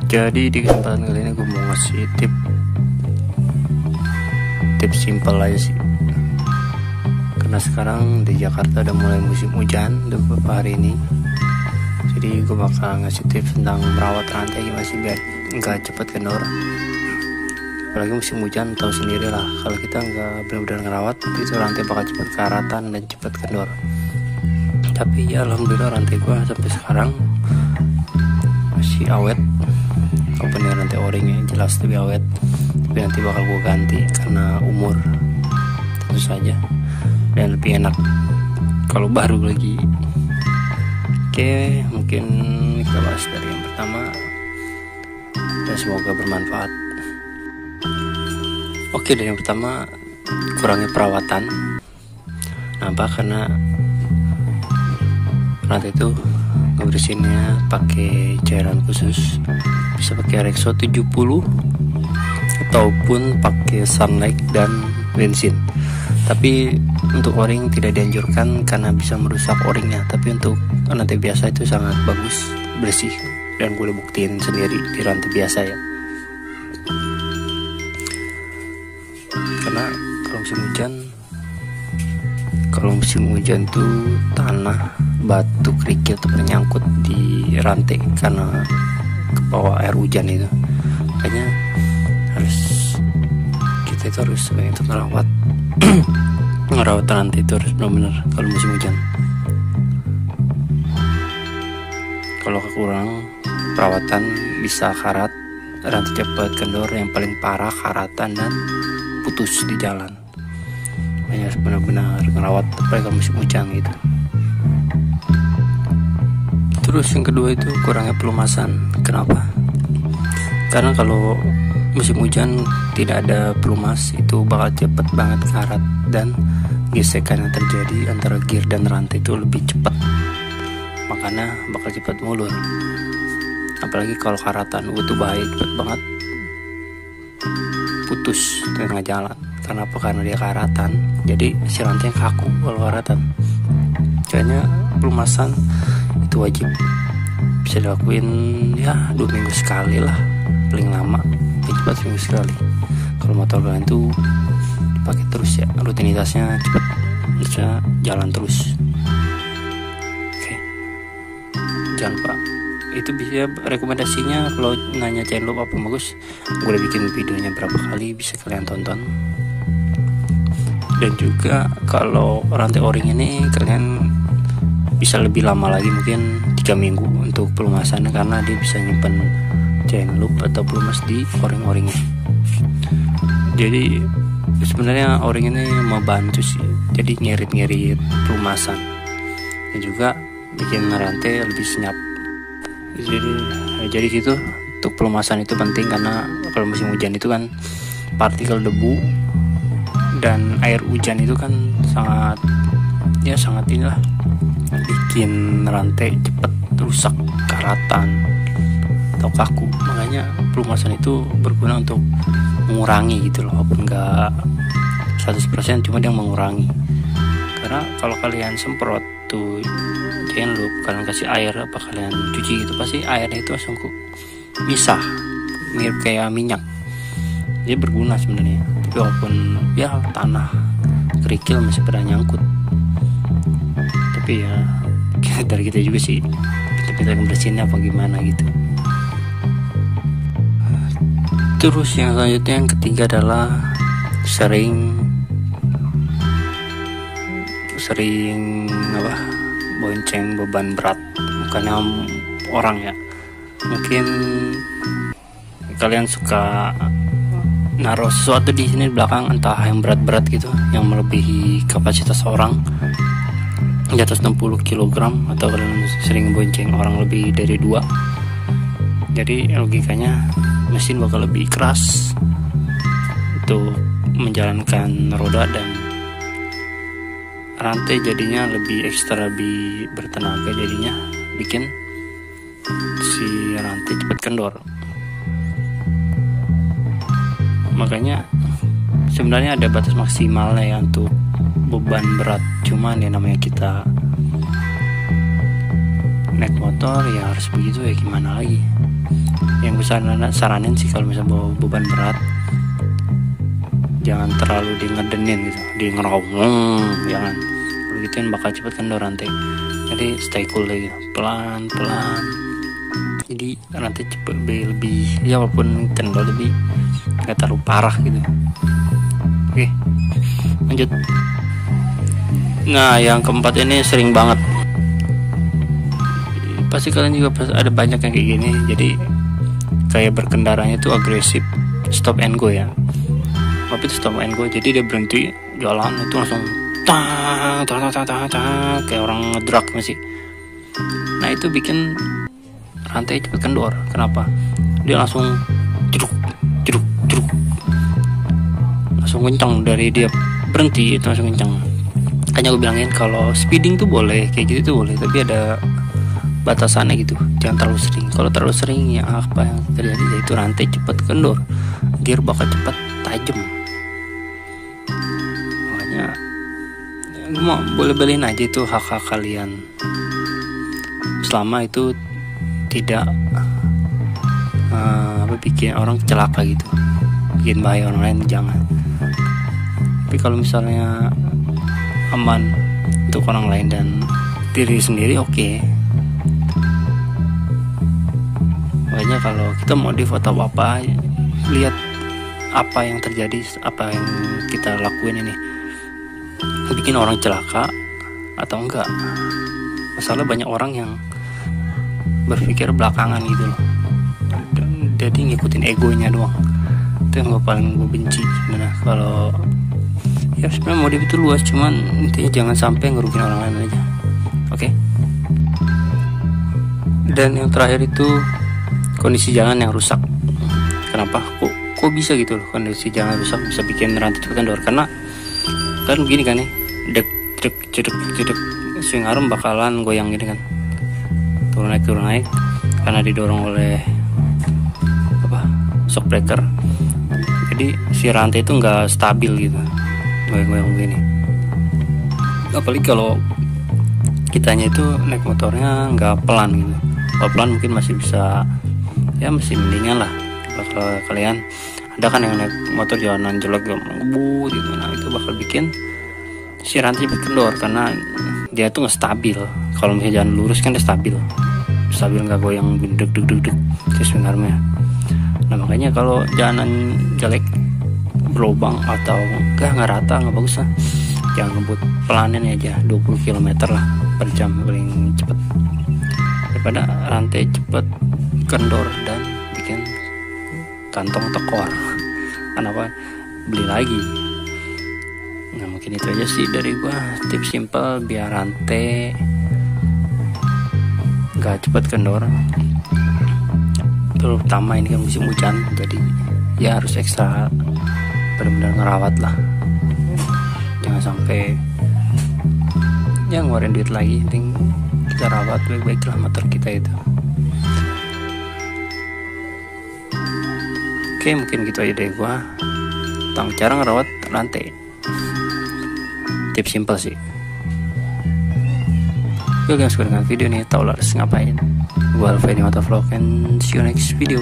Jadi di kesempatan kali ini gue mau ngasih tips simple aja sih. Karena sekarang di Jakarta udah mulai musim hujan beberapa hari ini. Jadi gue bakal ngasih tips tentang merawat rantai gimana sih biar nggak cepet kendor. Apalagi musim hujan, tahu sendiri lah, kalau kita nggak benar-benar ngerawat itu rantai bakal cepet karatan dan cepet kendor. Tapi ya alhamdulillah rantai gue sampai sekarang masih awet. Walaupun ya rantai oringnya jelas lebih awet, tapi nanti bakal gue ganti karena umur tentu saja, dan lebih enak kalau baru lagi. Oke, mungkin kita bahas dari yang pertama dan semoga bermanfaat. Oke, dari yang pertama, kurangnya perawatan. Kenapa? Karena rantai itu ngebersihinnya pakai cairan khusus, bisa pakai Rexo 70 ataupun pakai Sunlight dan bensin. Tapi untuk o-ring tidak dianjurkan karena bisa merusak o-ringnya. Tapi untuk rantai biasa itu sangat bagus, bersih, dan gue udah buktiin sendiri di rantai biasa ya. Karena kalau musim hujan tuh tanah, batu, kerikil tuh menyangkut di rantai karena kebawa air hujan itu. Makanya kita itu harus untuk ngerawat rantai itu harus benar-benar kalau musim hujan. Kalau kurang perawatan bisa karat, rantai cepat kendor, yang paling parah karatan dan putus di jalan. Makanya harus benar-benar ngerawat apalagi kalau musim hujan gitu. Terus yang kedua itu kurangnya pelumasan. Kenapa? Karena kalau musim hujan tidak ada pelumas, itu bakal cepet banget karat dan gesekan yang terjadi antara gear dan rantai itu lebih cepat. Makanya bakal cepat mulur. Apalagi kalau karatan itu bahaya, cepet banget putus di tengah jalan. Kenapa? Karena dia karatan, jadi si rantai kaku kalau karatan. Makanya pelumasan itu wajib, bisa dilakuin ya 2 minggu sekali lah, paling lama cepat seminggu sekali. Kalau motor kalian tuh pakai terus ya, rutinitasnya cepat, bisa jalan terus. Oke, jangan lupa itu bisa rekomendasinya. Kalau nanya channel apa bagus, gue udah bikin videonya berapa kali, bisa kalian tonton. Dan juga kalau rantai o-ring ini kalian bisa lebih lama lagi, mungkin 3 minggu untuk pelumasannya, karena dia bisa nyimpen chain loop atau pelumas di o-ring-o-ringnya. Jadi sebenarnya o-ring ini membantu sih, jadi ngirit-ngirit pelumasan dan juga bikin rantai lebih senyap. Jadi gitu, untuk pelumasan itu penting karena kalau musim hujan itu kan partikel debu dan air hujan itu kan sangat inilah bikin rantai cepat rusak, karatan atau kaku. Makanya pelumasan itu berguna untuk mengurangi gitu loh, walaupun nggak 100%, cuma dia mengurangi. Karena kalau kalian semprot tuh chain loop, kalian kasih air apa kalian cuci gitu, pasti airnya itu langsung misah, mirip kayak minyak. Jadi berguna sebenarnya. Tapi walaupun ya tanah, kerikil masih pada nyangkut, tapi ya dari kita juga sih, kita ngebersihinnya apa gimana gitu. Terus yang selanjutnya, yang ketiga adalah sering bonceng beban berat. Bukannya orang ya, mungkin kalian suka naruh sesuatu di sini di belakang, entah yang berat-berat gitu, yang melebihi kapasitas orang di atas 60 kg, atau kalian sering bonceng orang lebih dari 2. Jadi logikanya mesin bakal lebih keras untuk menjalankan roda, dan rantai jadinya lebih ekstra, lebih bertenaga, jadinya bikin si rantai cepat kendor. Makanya sebenarnya ada batas maksimalnya ya untuk beban berat, cuman ya namanya kita naik motor ya harus begitu ya, gimana lagi. Yang gue saranin sih kalau misalnya bawa beban berat, jangan terlalu di ngedenin gitu, di ngeromong, jangan begituin bakal cepet kendor rantai. Jadi stay cool lagi, pelan, jadi rantai cepet lebih ya, walaupun kendor lebih nggak terlalu parah gitu. Oke, lanjut. Nah, yang keempat ini sering banget, pasti kalian juga ada banyak yang kayak gini. Jadi kayak berkendaranya itu agresif, stop and go ya. Apa itu stop and go? Jadi dia berhenti jalan itu langsung tang kayak orang ngedrug masih. Nah itu bikin rantai cepet kendor. Kenapa? Dia langsung jeruk langsung kencang, dari dia berhenti itu langsung kencang. Makanya gue bilangin kalau speeding tuh boleh kayak gitu tuh boleh, tapi ada batasannya gitu, jangan terlalu sering. Kalau terlalu sering ya apa yang terjadi, yaitu rantai cepet kendor, gear bakal cepet tajam. Makanya mau boleh-bolehin aja itu hak kalian, selama itu tidak bikin orang celaka gitu, bikin bahaya orang lain, jangan. Tapi kalau misalnya aman untuk orang lain dan diri sendiri, oke. Makanya kalau kita modif atau apa, lihat apa yang terjadi, apa yang kita lakuin ini bikin orang celaka atau enggak. Masalah banyak orang yang berpikir belakangan gitu loh, jadi ngikutin egonya doang. Itu yang gue paling benci sebenarnya. Kalau ya sebenarnya modif itu luas, cuman intinya jangan sampai ngerugiin orang lain aja. Oke. Dan yang terakhir itu kondisi jalan yang rusak. Kenapa? Kok bisa gitu loh kondisi jalan rusak bisa bikin rantai cepet kendor? Karena kan begini kan nih, jedek swing arm bakalan goyang gini kan, turun naik karena didorong oleh shock breaker. Jadi si rantai itu nggak stabil gitu, goyang-goyang begini. Apalagi kalau kitanya itu naik motornya nggak pelan gitu. Kalau pelan mungkin masih bisa, ya masih mendingan lah. Kalau kalian ada kan yang naik motor jalanan jelek ngebut gitu, nah itu bakal bikin si rantai cepet kendor karena dia tuh nggak stabil. Kalau misalnya jalan lurus kan dia stabil nggak goyang deg si swing armnya. Nah makanya kalau jalanan jelek, berlubang atau nggak rata, nggak bagus lah, jangan ngebut, pelanin aja 20 km lah per jam paling cepet, daripada rantai cepet kendor dan bikin kantong tekor. Kenapa? Beli lagi. Nah mungkin itu aja sih dari gua, tips simple biar rantai gak cepet kendor. Terutama ini kan musim hujan, jadi ya harus ekstra benar-benar ngerawat lah. Jangan sampai ya ngeluarin duit lagi, penting kita rawat baik-baik lah motor kita itu. Oke, mungkin gitu aja dari gua tentang cara ngerawat rantai. Tips simple sih. Oke, yang suka dengan video ini, tau lah harus ngapain. Gua Alfa ini Motovlog, and see you next video.